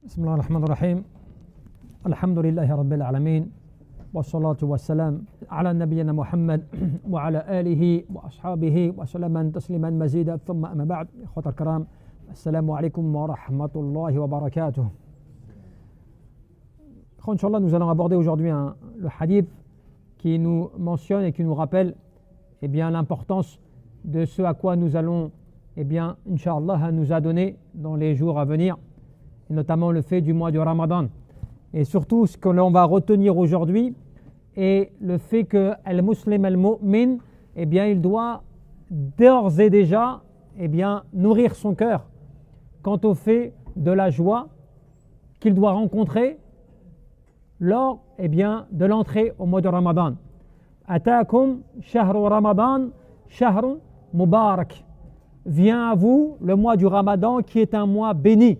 بسم الله الرحمن الرحيم الحمد لله رب العالمين والصلاة والسلام على نبينا محمد وعلى آله وأصحابه وسلم تسليما مزيدا ثم أما بعد إخوة الكرام السلام عليكم ورحمة الله وبركاته. Inch'Allah, nous allons aborder aujourd'hui le hadith qui nous mentionne et qui nous rappelle l'importance de ce à quoi nous allons Inch'Allah nous adonner dans les jours à venir, et notamment le fait du mois du Ramadan. Et surtout, ce que l'on va retenir aujourd'hui est le fait que al-muslim al-mu'min, il doit d'ores et déjà nourrir son cœur quant au fait de la joie qu'il doit rencontrer lors de l'entrée au mois de Ramadan. Ataakum shahru Ramadan shahrun mubarak. Vient à vous le mois du Ramadan qui est un mois béni.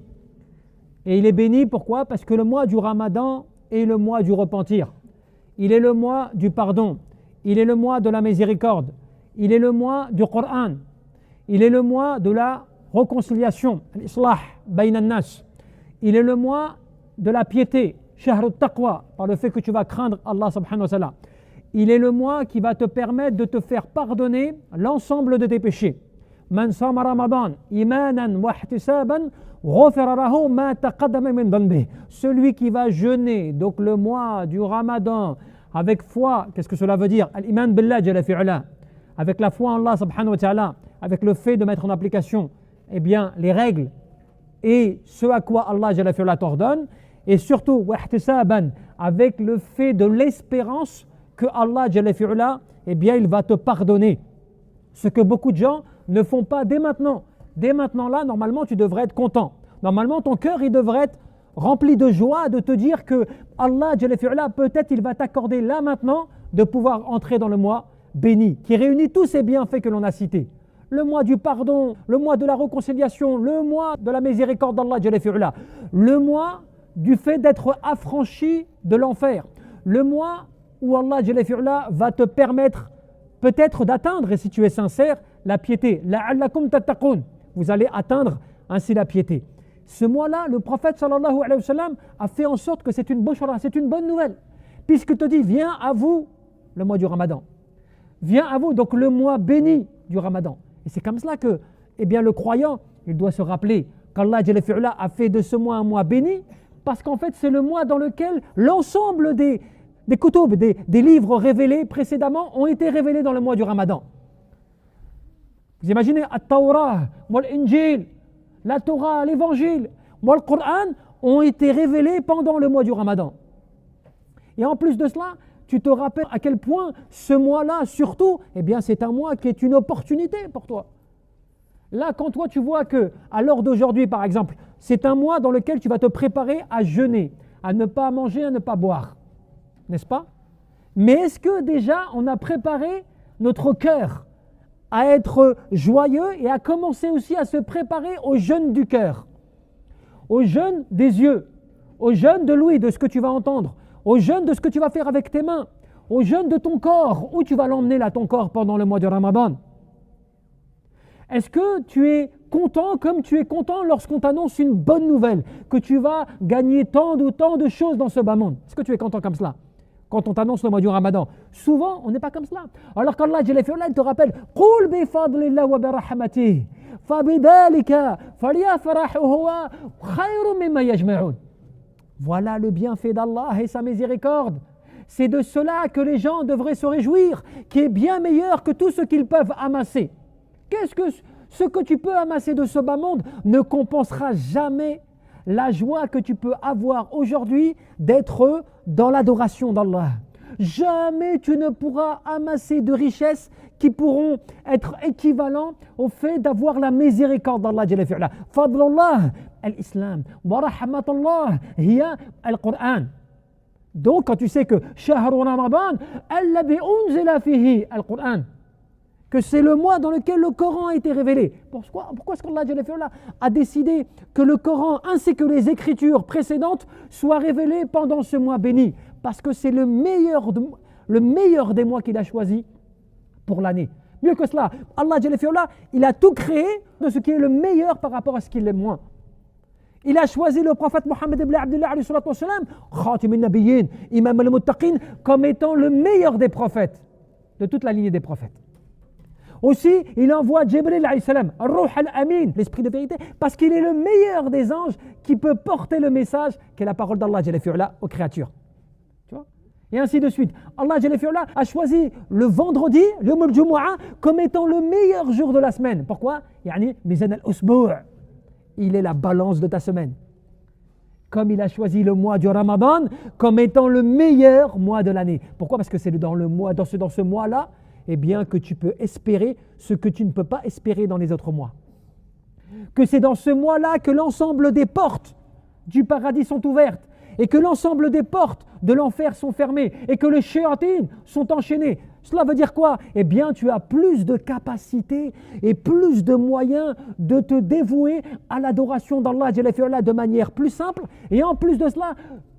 Et il est béni pourquoi? Parce que le mois du Ramadan est le mois du repentir. Il est le mois du pardon. Il est le mois de la miséricorde. Il est le mois du Coran. Il est le mois de la réconciliation, l'islah bayna nas. Il est le mois de la piété, shahrut taqwa, par le fait que tu vas craindre Allah subhanahu wa ta'ala. Il est le mois qui va te permettre de te faire pardonner l'ensemble de tes péchés. Man sama Ramadan imanan wa ihtisaban ghufira lahu ma taqaddama min dhanbihi. Celui qui va jeûner donc le mois du Ramadan avec foi, qu'est-ce que cela veut dire? Al-iman billah jalla fi'ala, avec la foi en Allah subhanahu wa ta'ala, avec le fait de mettre en application les règles et ce à quoi Allah jalla fi'ala t'ordonne, et surtout wa ihtisaban, avec le fait de l'espérance que Allah jalla fi'ala il va te pardonner, ce que beaucoup de gens ne font pas dès maintenant. Dès maintenant là, normalement tu devrais être content. Normalement ton cœur il devrait être rempli de joie de te dire que Allah jalla fi'ala peut-être il va t'accorder là maintenant de pouvoir entrer dans le mois béni qui réunit tous ces bienfaits que l'on a cités. Le mois du pardon, le mois de la réconciliation, le mois de la miséricorde d'Allah jalla fi'ala, le mois du fait d'être affranchi de l'enfer, le mois où Allah jalla fi'ala va te permettre peut-être d'atteindre, et si tu es sincère, la piété. La'allakum tattaqun. Vous allez atteindre ainsi la piété. Ce mois-là, le prophète sallallahu alayhi wa sallam a fait en sorte que c'est une bushra, c'est une bonne nouvelle, puisque te dit, viens à vous le mois du Ramadan. Viens à vous, donc le mois béni du Ramadan. Et c'est comme cela que, le croyant, il doit se rappeler qu'Allah jalla fi'ala a fait de ce mois un mois béni, parce qu'en fait, c'est le mois dans lequel l'ensemble des kutub, des livres révélés précédemment ont été révélés dans le mois du Ramadan. Vous imaginez, At-Tawrah, l'Injil, la Torah, l'Évangile, le Coran ont été révélés pendant le mois du Ramadan. Et en plus de cela, tu te rappelles à quel point ce mois-là, surtout, c'est un mois qui est une opportunité pour toi. Là, quand toi tu vois que, à l'heure d'aujourd'hui par exemple, c'est un mois dans lequel tu vas te préparer à jeûner, à ne pas manger, à ne pas boire, n'est-ce pas? Mais est-ce que déjà on a préparé notre cœur à être joyeux et à commencer aussi à se préparer au jeûne du cœur, au jeûne des yeux, au jeûne de l'ouïe, de ce que tu vas entendre, au jeûne de ce que tu vas faire avec tes mains, au jeûne de ton corps, où tu vas l'emmener là ton corps pendant le mois de Ramadan? Est-ce que tu es content comme tu es content lorsqu'on t'annonce une bonne nouvelle, que tu vas gagner tant de choses dans ce bas monde? Est-ce que tu es content comme cela quand on t'annonce le mois du Ramadan? Souvent, on n'est pas comme cela. Alors qu'Allah jalla fi'ala te rappelle, قُلْ بِفَضْلِ اللَّهِ وَبِرَحْمَتِهِ فَبِذَلِكَ فَلْيَفْرَحُوا هُوَ خَيْرٌ مِمَّا يَجْمَعُونَ. Voilà le bienfait d'Allah et sa miséricorde. C'est de cela que les gens devraient se réjouir, qui est bien meilleur que tout ce qu'ils peuvent amasser. Ce que tu peux amasser de ce bas monde ne compensera jamais la joie que tu peux avoir aujourd'hui d'être dans l'adoration d'Allah. Jamais tu ne pourras amasser de richesses qui pourront être équivalents au fait d'avoir la miséricorde d'Allah jalla fi'ala. Fadlullah al-Islam wa rahmatullah hiya al-Qur'an. Donc quand tu sais que shahru Ramadan alladhi unzila fihi al-Qur'an, que c'est le mois dans lequel le Coran a été révélé. Pourquoi est-ce qu'Allah jalla fi'ala a décidé que le Coran ainsi que les écritures précédentes soient révélées pendant ce mois béni? Parce que c'est le meilleur des mois qu'il a choisi pour l'année. Mieux que cela, Allah jalla fi'ala, il a tout créé de ce qui est le meilleur par rapport à ce qui est le moins. Il a choisi le prophète Mohammed ibn Abdullah Khatim al-Nabiyyin, Imam al-Muttaqin, comme étant le meilleur des prophètes, de toute la lignée des prophètes. Aussi, il envoie Jibril alayhi salam, Ruh al-Amin, l'esprit de vérité, parce qu'il est le meilleur des anges qui peut porter le message qu'est la parole d'Allah Jalla fi'ala aux créatures. Tu vois? Et ainsi de suite. Allah Jalla fi'ala a choisi le vendredi, le Yawm al-Jumu'ah, comme étant le meilleur jour de la semaine. Pourquoi? Yani mizan al-usbu'. Il est la balance de ta semaine. Comme il a choisi le mois du Ramadan comme étant le meilleur mois de l'année. Pourquoi? Parce que c'est dans ce mois-là, eh bien, que tu peux espérer ce que tu ne peux pas espérer dans les autres mois. Que c'est dans ce mois-là que l'ensemble des portes du paradis sont ouvertes et que l'ensemble des portes de l'enfer sont fermées et que les shayatin sont enchaînés. Cela veut dire quoi? Eh bien, tu as plus de capacité et plus de moyens de te dévouer à l'adoration d'Allah de manière plus simple. Et en plus de cela,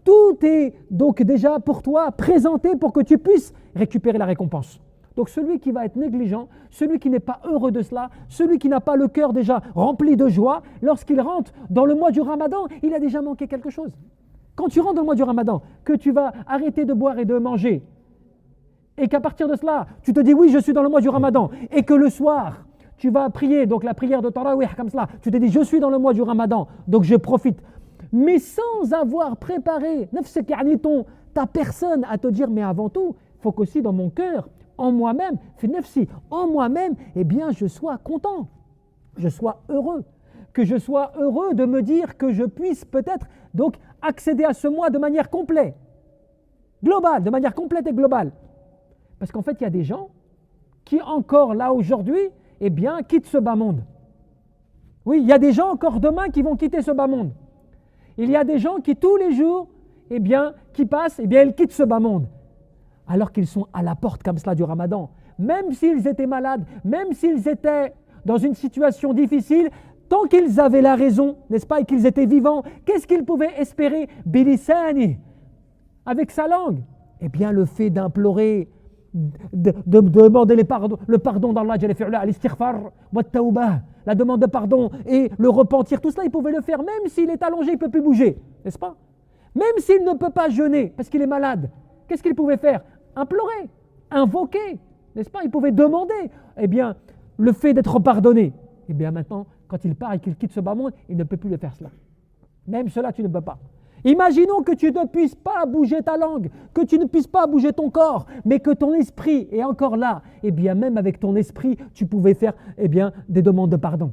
tout est donc déjà pour toi présenté pour que tu puisses récupérer la récompense. Donc celui qui va être négligent, celui qui n'est pas heureux de cela, celui qui n'a pas le cœur déjà rempli de joie, lorsqu'il rentre dans le mois du Ramadan, il a déjà manqué quelque chose. Quand tu rentres dans le mois du Ramadan, que tu vas arrêter de boire et de manger, et qu'à partir de cela, tu te dis oui, je suis dans le mois du Ramadan, et que le soir, tu vas prier, donc la prière de Tarawih comme cela, tu te dis je suis dans le mois du Ramadan, donc je profite. Mais sans avoir préparé ta personne à te dire mais avant tout, il faut qu'aussi dans mon cœur, en moi-même, eh bien, je sois content, je sois heureux, que je sois heureux de me dire que je puisse peut-être donc accéder à ce mois de manière complète, globale, de manière complète et globale. Parce qu'en fait, il y a des gens qui encore là aujourd'hui, eh bien, quittent ce bas monde. Oui, il y a des gens encore demain qui vont quitter ce bas monde. Il y a des gens qui tous les jours, eh bien, qui passent, eh bien, ils quittent ce bas monde. Alors qu'ils sont à la porte comme cela du Ramadan, même s'ils étaient malades, même s'ils étaient dans une situation difficile, tant qu'ils avaient la raison, n'est-ce pas, et qu'ils étaient vivants, qu'est-ce qu'ils pouvaient espérer? Bilisani, avec sa langue. Eh bien, le fait d'implorer, de demander le pardon d'Allah, la demande de pardon et le repentir, tout cela, il pouvait le faire, même s'il est allongé, il ne peut plus bouger, n'est-ce pas? Même s'il ne peut pas jeûner parce qu'il est malade, qu'est-ce qu'il pouvait faire? Implorer, invoquer, n'est-ce pas? Il pouvait demander, eh bien, le fait d'être pardonné. Eh bien, maintenant, quand il part et qu'il quitte ce bas monde, il ne peut plus le faire cela. Même cela, tu ne peux pas. Imaginons que tu ne puisses pas bouger ta langue, que tu ne puisses pas bouger ton corps, mais que ton esprit est encore là. Eh bien, même avec ton esprit, tu pouvais faire, eh bien, des demandes de pardon.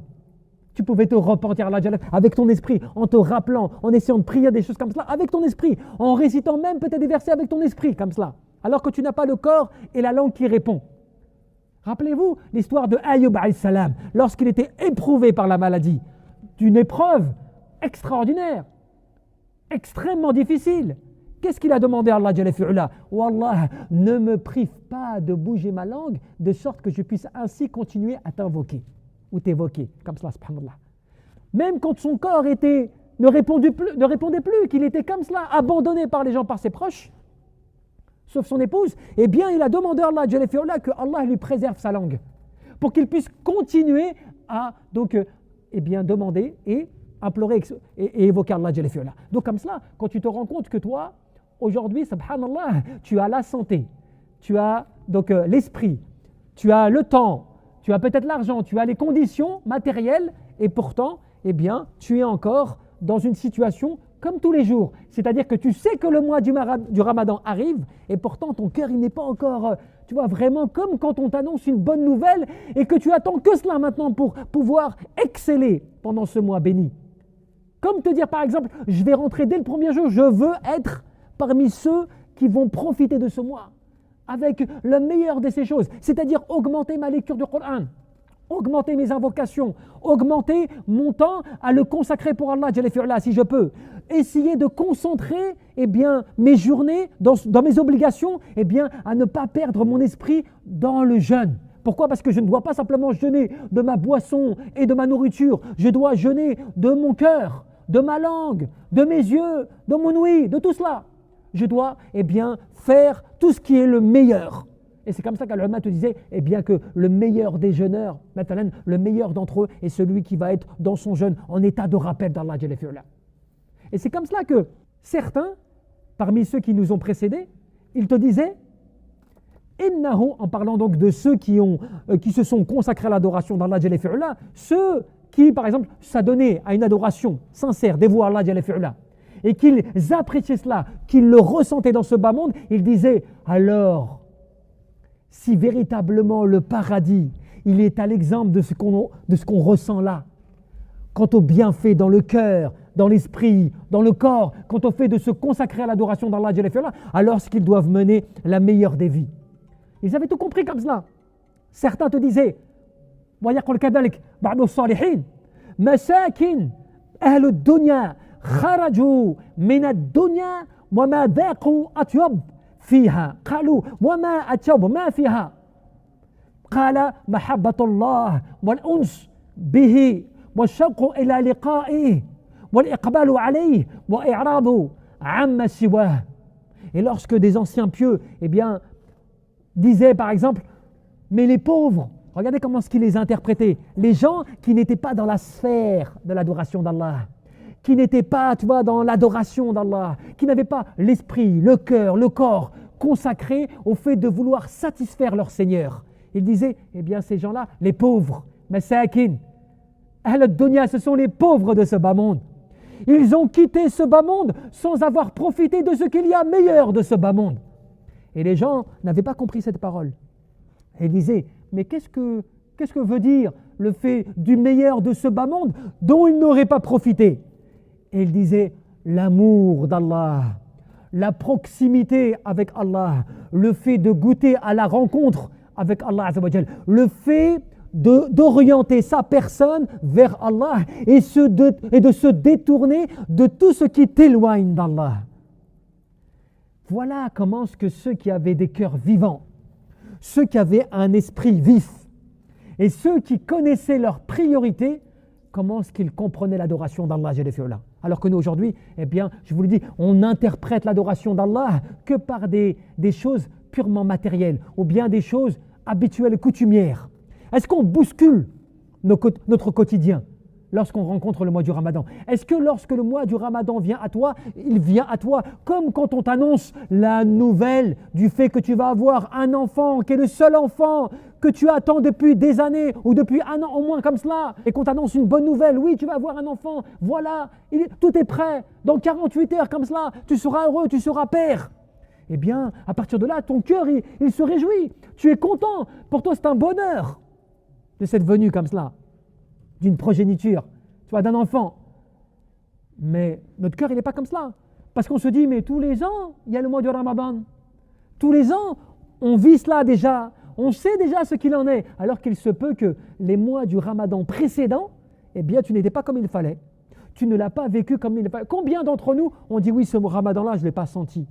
Tu pouvais te repentir avec ton esprit, en te rappelant, en essayant de prier des choses comme cela, avec ton esprit, en récitant même peut-être des versets avec ton esprit, comme cela. Alors que tu n'as pas le corps et la langue qui répond. Rappelez-vous l'histoire de Ayyub alayhi salam, lorsqu'il était éprouvé par la maladie, d'une épreuve extraordinaire, extrêmement difficile. Qu'est-ce qu'il a demandé à Allah Jalla fi'ala? Wallah, ne me prive pas de bouger ma langue, de sorte que je puisse ainsi continuer à t'invoquer, ou t'évoquer, comme cela, subhanallah. Même quand son corps ne répondait plus, qu'il était comme cela, abandonné par les gens, par ses proches, sauf son épouse, eh bien il a demandé à Allah Jalla fi'ala que Allah lui préserve sa langue, pour qu'il puisse continuer à donc, eh bien, demander et implorer et évoquer Allah Jalla fi'ala. Donc comme cela, quand tu te rends compte que toi, aujourd'hui, subhanallah, tu as la santé, tu as donc l'esprit, tu as le temps, tu as peut-être l'argent, tu as les conditions matérielles, et pourtant, eh bien, tu es encore dans une situation comme tous les jours. C'est-à-dire que tu sais que le mois du Ramadan arrive, et pourtant ton cœur, il n'est pas encore, tu vois, vraiment comme quand on t'annonce une bonne nouvelle, et que tu attends que cela maintenant pour pouvoir exceller pendant ce mois béni. Comme te dire par exemple, je vais rentrer dès le premier jour, je veux être parmi ceux qui vont profiter de ce mois, avec le meilleur de ces choses, c'est-à-dire augmenter ma lecture du Coran, augmenter mes invocations, augmenter mon temps à le consacrer pour Allah Jalla fi'ala si je peux, essayer de concentrer eh bien, mes journées dans mes obligations, eh bien, à ne pas perdre mon esprit dans le jeûne. Pourquoi? Parce que je ne dois pas simplement jeûner de ma boisson et de ma nourriture, je dois jeûner de mon cœur, de ma langue, de mes yeux, de mon ouïe, de tout cela. Je dois eh bien, faire tout ce qui est le meilleur. Et c'est comme ça qu'Al-Ulama te disait eh bien, que le meilleur des jeûneurs, le meilleur d'entre eux est celui qui va être dans son jeûne en état de rappel d'Allah Jalla fi'ala. Et c'est comme cela que certains, parmi ceux qui nous ont précédés, ils te disaient, innahu, en parlant donc de ceux qui se sont consacrés à l'adoration d'Allah Jalla fi'ula, ceux qui, par exemple, s'adonnaient à une adoration sincère, dévouée à Allah Jalla fi'ula, et qu'ils appréciaient cela, qu'ils le ressentaient dans ce bas monde, ils disaient, alors, si véritablement le paradis, il est à l'exemple de ce qu'on ressent là, quant au bienfait dans le cœur, dans l'esprit, dans le corps, quant au fait de se consacrer à l'adoration d'Allah Jalla fi'ula, alors qu'ils doivent mener la meilleure des vies. Ils avaient tout compris comme cela. Certains te disaient, ويقول كذلك بعض الصالحين مساكن أهل الدنيا خرجوا من الدنيا وما ذاقوا أطيب فيها قالوا وما أطيب ما فيها قال محبة الله والأنس به والشوق إلى لقائه والإقبال عليه وإعراض عما سواه. Et lorsque des anciens pieux, disaient par exemple, mais les pauvres, regardez comment ce qu'il les interprétait, les gens qui n'étaient pas dans la sphère de l'adoration d'Allah, qui n'étaient pas, tu vois, dans l'adoration d'Allah, qui n'avaient pas l'esprit, le cœur, le corps consacrés au fait de vouloir satisfaire leur Seigneur. Ils disaient, ces gens-là, les pauvres, masakin, ahl ad-dunya, ce sont les pauvres de ce bas monde. Ils ont quitté ce bas monde sans avoir profité de ce qu'il y a meilleur de ce bas monde. Et les gens n'avaient pas compris cette parole. Et ils disaient, mais qu'est-ce que veut dire le fait du meilleur de ce bas monde dont ils n'auraient pas profité? Et ils disaient, l'amour d'Allah, la proximité avec Allah, le fait de goûter à la rencontre avec Allah Azza wa Jal, le fait d'orienter sa personne vers Allah et de se détourner de tout ce qui t'éloigne d'Allah. Voilà comment ce que ceux qui avaient des cœurs vivants, ceux qui avaient un esprit vif et ceux qui connaissaient leurs priorités, comment est-ce qu'ils comprenaient l'adoration d'Allah Jalla fi'ula. Alors que nous aujourd'hui, je vous le dis, on interprète l'adoration d'Allah que par des choses purement matérielles ou bien des choses habituelles et coutumières. Est-ce qu'on bouscule notre quotidien lorsqu'on rencontre le mois du Ramadan? Est-ce que lorsque le mois du Ramadan vient à toi, il vient à toi comme quand on t'annonce la nouvelle du fait que tu vas avoir un enfant qui est le seul enfant que tu attends depuis des années ou depuis un an au moins comme cela, et qu'on t'annonce une bonne nouvelle, oui, tu vas avoir un enfant, voilà, tout est prêt, dans 48 heures comme cela, tu seras heureux, tu seras père. À partir de là, ton cœur, il se réjouit, tu es content, pour toi c'est un bonheur de cette venue comme cela, d'une progéniture, tu vois, d'un enfant. Mais notre cœur, il n'est pas comme cela. Parce qu'on se dit, mais tous les ans, il y a le mois du Ramadan. Tous les ans, on vit cela déjà. On sait déjà ce qu'il en est. Alors qu'il se peut que les mois du Ramadan précédents, tu n'étais pas comme il fallait. Tu ne l'as pas vécu comme il fallait. Combien d'entre nous, on dit, oui, ce Ramadan-là, je ne l'ai pas senti.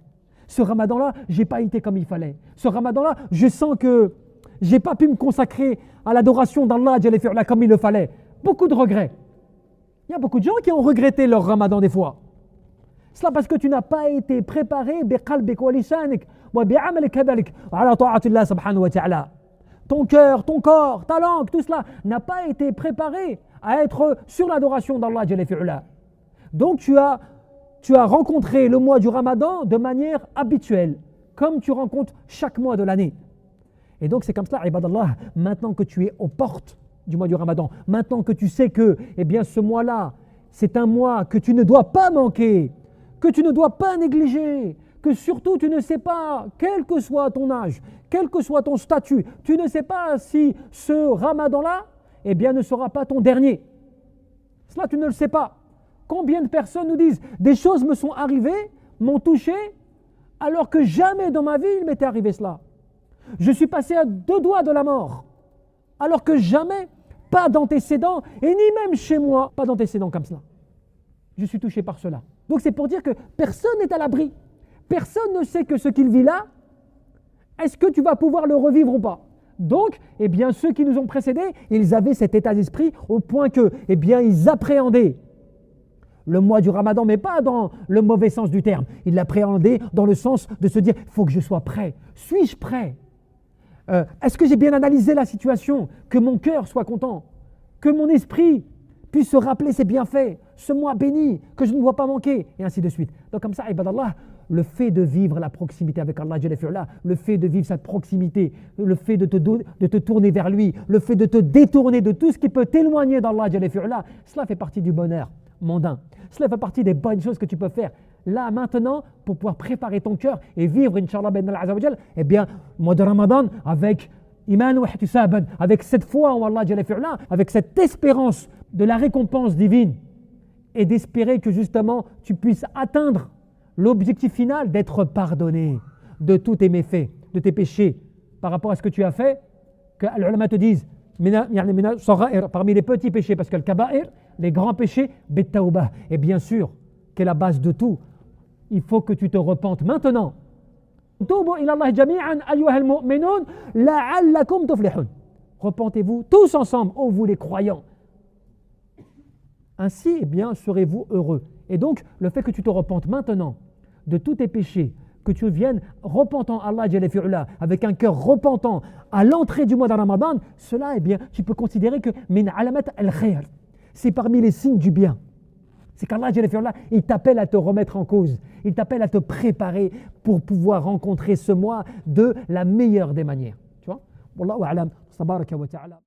Ce Ramadan-là, je n'ai pas été comme il fallait. Ce Ramadan-là, je sens que je n'ai pas pu me consacrer à l'adoration d'Allah Jalla fi'ula comme il le fallait. Beaucoup de regrets. Il y a beaucoup de gens qui ont regretté leur Ramadan des fois. Cela parce que tu n'as pas été préparé biqalbik wa lisanik wa bi'amalik kadhalik ala ta'atillah subhanahu wa ta'ala. Ton cœur, ton corps, ta langue, tout cela n'a pas été préparé à être sur l'adoration d'Allah Jalla fi'ula. Donc tu as rencontré le mois du Ramadan de manière habituelle, comme tu rencontres chaque mois de l'année. Et donc c'est comme cela, ibadallah, maintenant que tu es aux portes du mois du Ramadan, maintenant que tu sais que ce mois-là, c'est un mois que tu ne dois pas manquer, que tu ne dois pas négliger, que surtout tu ne sais pas, quel que soit ton âge, quel que soit ton statut, tu ne sais pas si ce Ramadan-là, ne sera pas ton dernier. Cela, tu ne le sais pas. Combien de personnes nous disent, des choses me sont arrivées, m'ont touché, alors que jamais dans ma vie il m'était arrivé cela. Je suis passé à 2 doigts de la mort, alors que jamais, pas d'antécédents, et ni même chez moi, pas d'antécédents comme cela. Je suis touché par cela. Donc c'est pour dire que personne n'est à l'abri. Personne ne sait que ce qu'il vit là, est-ce que tu vas pouvoir le revivre ou pas? Donc, ceux qui nous ont précédés, ils avaient cet état d'esprit au point que, ils appréhendaient le mois du Ramadan, mais pas dans le mauvais sens du terme. Ils l'appréhendaient dans le sens de se dire, il faut que je sois prêt. Suis-je prêt? Est-ce que j'ai bien analysé la situation? Que mon cœur soit content, que mon esprit puisse se rappeler ses bienfaits, ce mois béni que je ne dois pas manquer, et ainsi de suite. Donc comme ça, ibadallah, le fait de vivre la proximité avec Allah, le fait de vivre cette proximité, le fait de te tourner vers lui, le fait de te détourner de tout ce qui peut t'éloigner d'Allah, cela fait partie du bonheur mondain. Cela fait partie des bonnes choses que tu peux faire. Là, maintenant, pour pouvoir préparer ton cœur et vivre, Inch'Allah, eh bien, mois de Ramadan, avec iman wa ihtisaban, avec cette foi en Allah, avec cette espérance de la récompense divine, et d'espérer que justement tu puisses atteindre l'objectif final d'être pardonné de tous tes méfaits, de tes péchés par rapport à ce que tu as fait, que les ulama te disent parmi les petits péchés, parce que le kaba'ir, les grands péchés, bit-tawbah, et bien sûr, qui est la base de tout, il faut que tu te repentes maintenant. Repentez-vous tous ensemble, ô vous les croyants. Ainsi, eh bien, serez-vous heureux. Et donc, le fait que tu te repentes maintenant de tous tes péchés, que tu viennes repentant Allah avec un cœur repentant à l'entrée du mois de Ramadan, cela, eh bien, tu peux considérer que min alamat al-khair, c'est parmi les signes du bien. C'est qu'Allah, il t'appelle à te remettre en cause, il t'appelle à te préparer pour pouvoir rencontrer ce mois de la meilleure des manières. Tu vois? Wallahu a'lam, tabaraka wa ta'ala.